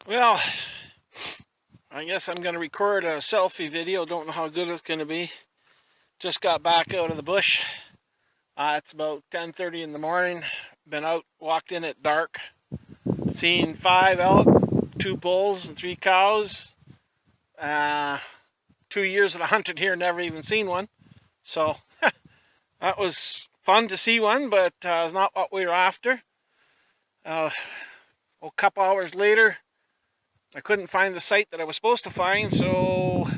Well, I guess I'm going to record a selfie video. Don't know how good it's going to be. Just got back out of the bush. It's about 10:30 in the morning. Been out, walked in at dark. Seen 5 elk, 2 bulls, and 3 cows. 2 years that I hunted here, never even seen one. So that was fun to see one, but it's not what we were after. A couple hours later, I couldn't find the site that I was supposed to find, so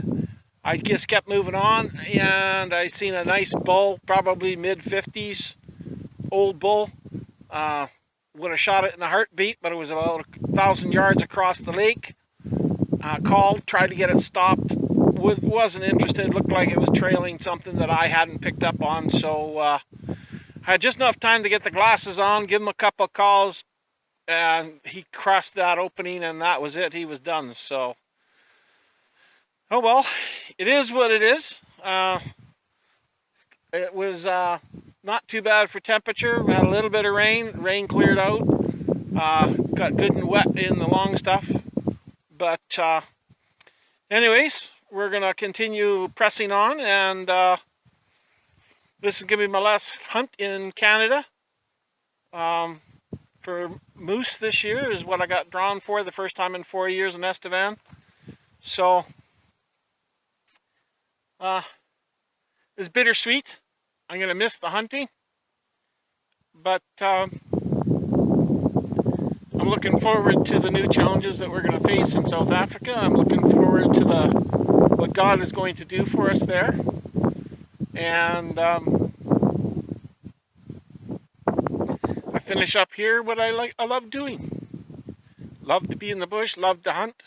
I just kept moving on, and I seen a nice bull, probably mid-50s, old bull. Would have shot it in a heartbeat, but it was about 1,000 yards across the lake. Called, tried to get it stopped, wasn't interested. Looked like it was trailing something that I hadn't picked up on, so I had just enough time to get the glasses on, give him a couple of calls, and he crossed that opening, and that was it. He was done. So, oh well, it is what it is. It was not too bad for temperature. We had a little bit of rain. Rain cleared out. Got good and wet in the long stuff. But anyways, we're going to continue pressing on. And this is going to be my last hunt in Canada. For moose this year is what I got drawn for the first time in 4 years in Estevan. So it's bittersweet. I'm going to miss the hunting, but I'm looking forward to the new challenges that we're going to face in South Africa. I'm looking forward to what God is going to do for us there. And I finish up here what I love doing. Love to be in the bush, love to hunt.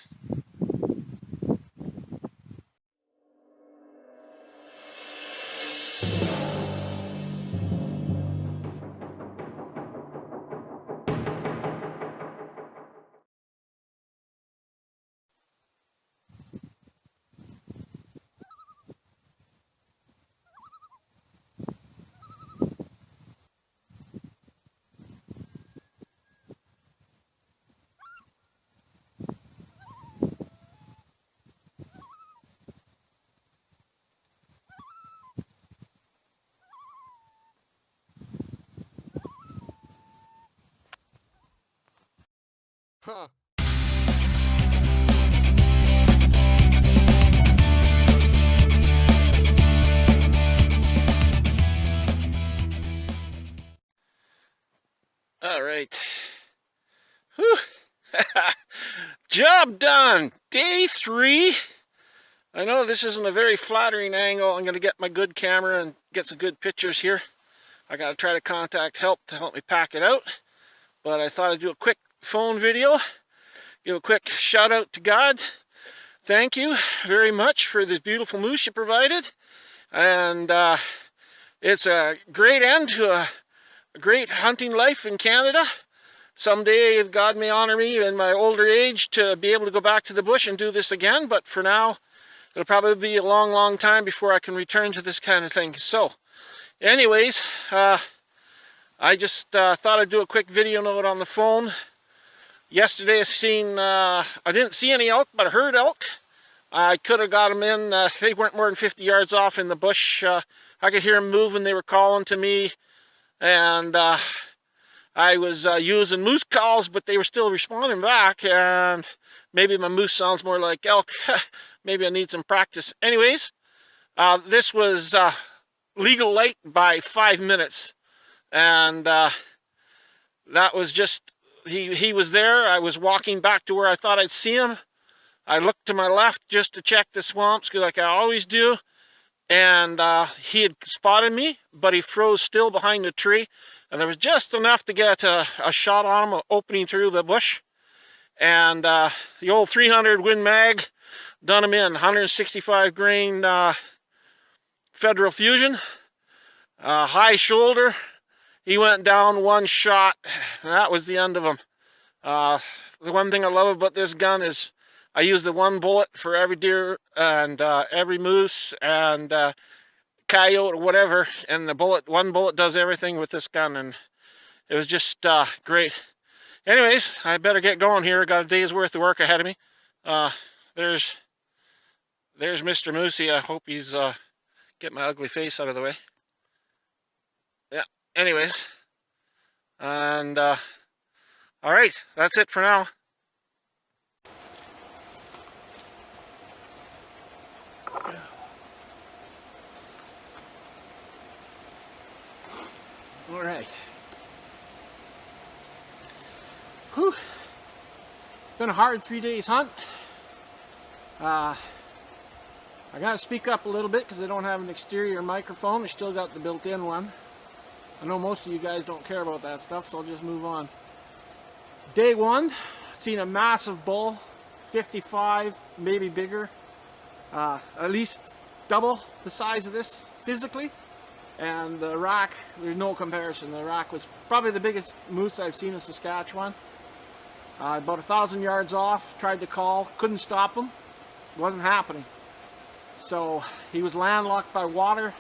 Huh. All right. Whew. Job done. Day 3. I know this isn't a very flattering angle. I'm going to get my good camera and get some good pictures here. I got to try to contact help to help me pack it out. But I thought I'd do a quick phone video. Give a quick shout out to God. Thank you very much for this beautiful moose you provided. And it's a great end to a great hunting life in Canada. Someday God may honor me in my older age to be able to go back to the bush and do this again. But for now, it'll probably be a long, long time before I can return to this kind of thing. So, anyways, I just thought I'd do a quick video note on the phone. Yesterday I didn't see any elk, but I heard elk. I could have got them in. They weren't more than 50 yards off in the bush. I could hear them moving. They were calling to me. And I was using moose calls, but they were still responding back. And maybe my moose sounds more like elk. Maybe I need some practice. Anyways, this was legal late by 5 minutes. And that was just... He was there. I was walking back to where I thought I'd see him. I looked to my left just to check the swamps, like I always do. And he had spotted me, but he froze still behind the tree. And there was just enough to get a shot on him opening through the bush. And the old 300 Win Mag done him in. 165 grain Federal Fusion. High shoulder. He went down one shot, and that was the end of him. The one thing I love about this gun is I use the one bullet for every deer and every moose and coyote or whatever, and one bullet does everything with this gun, and it was just great. Anyways, I better get going here. I got a day's worth of work ahead of me. There's Mr. Moosey. I hope he's get my ugly face out of the way. Yeah. Anyways, and all right, that's it for now. All right. Whew. Been a hard 3 days hunt. I gotta speak up a little bit because I don't have an exterior microphone. I still got the built-in one. I know most of you guys don't care about that stuff, so I'll just move on. Day one, seen a massive bull, 55, maybe bigger, at least double the size of this physically. And the rack, there's no comparison. The rack was probably the biggest moose I've seen in Saskatchewan. About 1,000 yards off, tried to call, couldn't stop him, wasn't happening. So he was landlocked by water.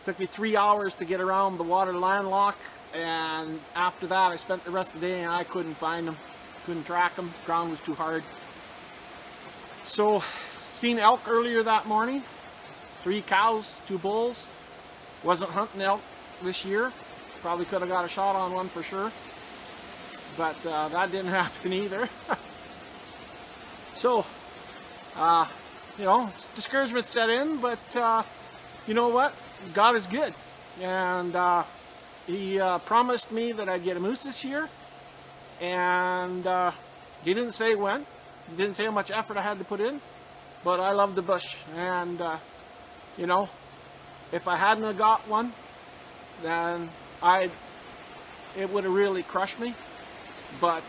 Took me 3 hours to get around the water landlock, and after that I spent the rest of the day and I couldn't find him, couldn't track him, ground was too hard. So seen elk earlier that morning, 3 cows, 2 bulls. Wasn't hunting elk this year, probably could have got a shot on one for sure, but that didn't happen either. So you know, discouragement set in, but you know what? God is good, and he promised me that I'd get a moose this year, and he didn't say when, he didn't say how much effort I had to put in, but I love the bush, and you know, if I hadn't have got one, then it would have really crushed me. But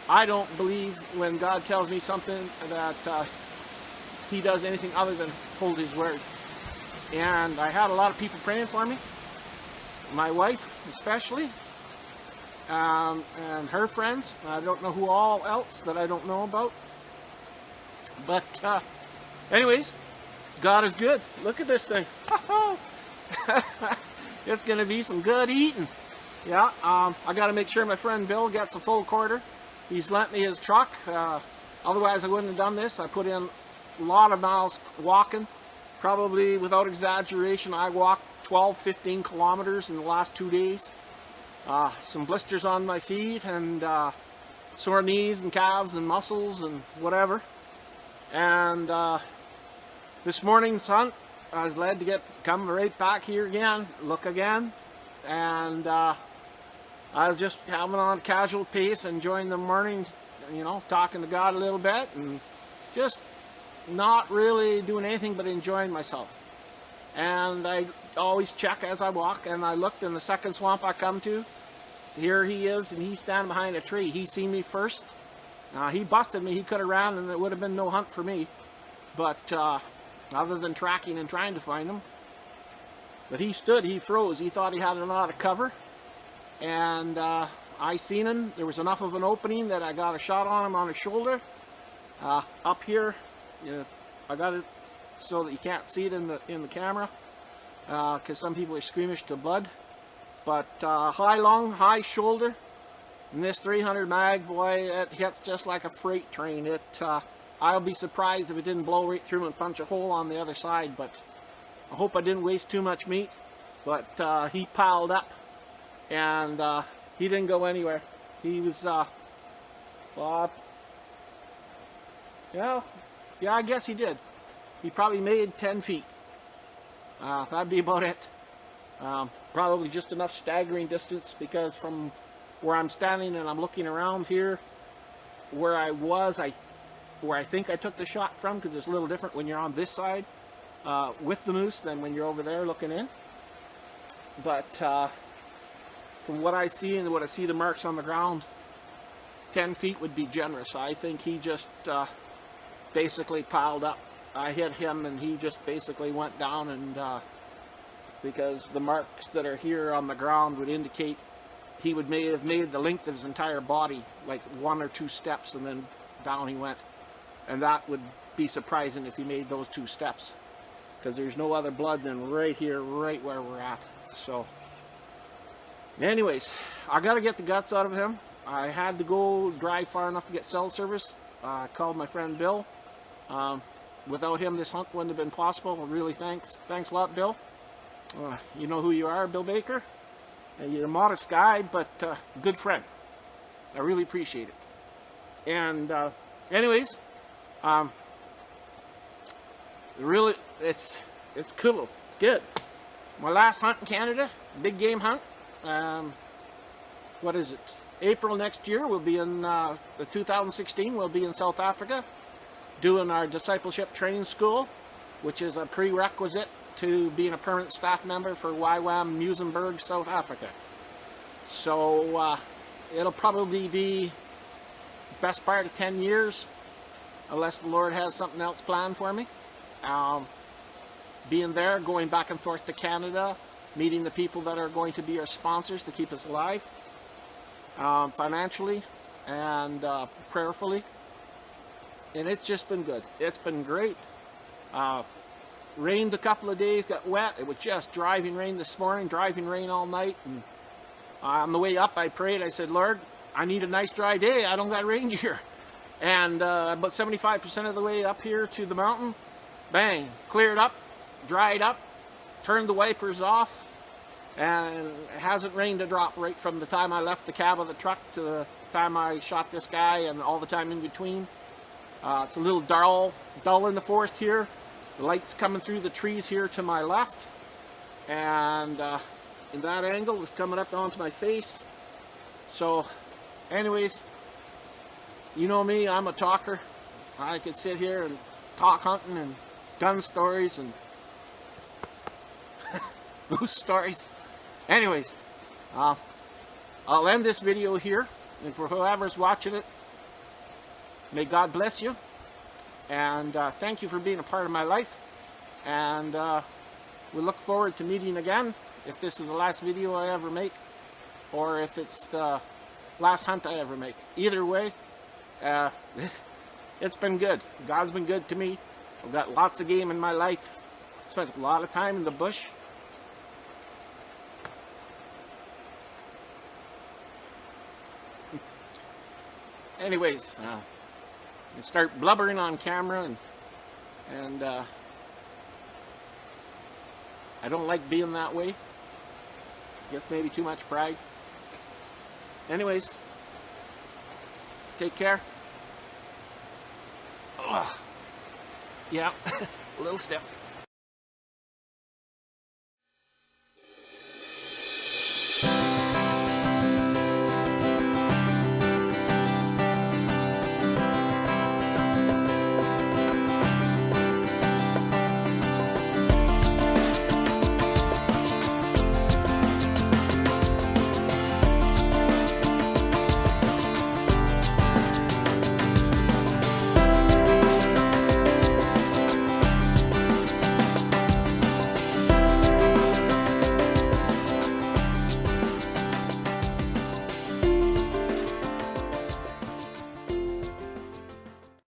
I don't believe when God tells me something that he does anything other than hold his word. And I had a lot of people praying for me, my wife especially, and her friends. I don't know who all else that I don't know about. But anyways, God is good. Look at this thing. It's going to be some good eating. Yeah, I got to make sure my friend Bill gets a full quarter. He's lent me his truck. Otherwise I wouldn't have done this. I put in a lot of miles walking. Probably, without exaggeration, I walked 12-15 kilometers in the last 2 days. Some blisters on my feet, and sore knees and calves and muscles and whatever. And this morning's hunt, I was led to come right back here again, look again, and I was just having on a casual pace, enjoying the morning, you know, talking to God a little bit, and just not really doing anything but enjoying myself. And I always check as I walk, and I looked in the second swamp I come to. Here he is, and he's standing behind a tree. He seen me first. He busted me. He could have ran, and it would have been no hunt for me. But other than tracking and trying to find him. But he stood, he froze. He thought he had a lot of cover. And I seen him. There was enough of an opening that I got a shot on him on his shoulder. Up here, you know, I got it so that you can't see it in the camera, because some people are squeamish to blood. But high lung, high shoulder, and this 300 mag, boy, it hits just like a freight train. I'll be surprised if it didn't blow right through and punch a hole on the other side. But I hope I didn't waste too much meat. But he piled up, and he didn't go anywhere. He was yeah, I guess he did. He probably made 10 feet. That'd be about it. Probably just enough staggering distance, because from where I'm standing and I'm looking around here, where I was, where I think I took the shot from, because it's a little different when you're on this side with the moose than when you're over there looking in. But from what I see and what I see the marks on the ground, 10 feet would be generous. I think he just basically piled up. I hit him and he just basically went down, and because the marks that are here on the ground would indicate he would have made the length of his entire body, like 1 or 2 steps, and then down he went. And that would be surprising if he made those 2 steps, because there's no other blood than right here, right where we're at. So Anyways, I got to get the guts out of him. I had to go drive far enough to get cell service. I called my friend Bill. Without him, this hunt wouldn't have been possible. Really, thanks a lot, Bill. You know who you are, Bill Baker. You're a modest guy, but good friend. I really appreciate it. And anyways, really, it's cool. It's good. My last hunt in Canada, big game hunt. What is it? April next year, we'll be in the 2016. We'll be in South Africa, doing our discipleship training school, which is a prerequisite to being a permanent staff member for YWAM Muizenberg, South Africa. So it'll probably be the best part of 10 years, unless the Lord has something else planned for me. Being there, going back and forth to Canada, meeting the people that are going to be our sponsors to keep us alive, financially and prayerfully. And it's just been good. It's been great. Rained a couple of days, got wet. It was just driving rain this morning, driving rain all night. And on the way up, I prayed. I said, Lord, I need a nice dry day. I don't got rain here. And about 75% of the way up here to the mountain, bang, cleared up, dried up, turned the wipers off, and it hasn't rained a drop right from the time I left the cab of the truck to the time I shot this guy and all the time in between. It's a little dull in the forest here. The light's coming through the trees here to my left, and in that angle it's coming up onto my face. So anyways, you know me, I'm a talker. I could sit here and talk hunting and gun stories and moose stories. Anyways, I'll end this video here, and for whoever's watching it, may God bless you, and thank you for being a part of my life, and we look forward to meeting again, if this is the last video I ever make, or if it's the last hunt I ever make. Either way, it's been good. God's been good to me. I've got lots of game in my life. Spent a lot of time in the bush. Anyways, you start blubbering on camera, and I don't like being that way. Guess maybe too much pride. Anyways, take care. Ugh. Yeah, a little stiff.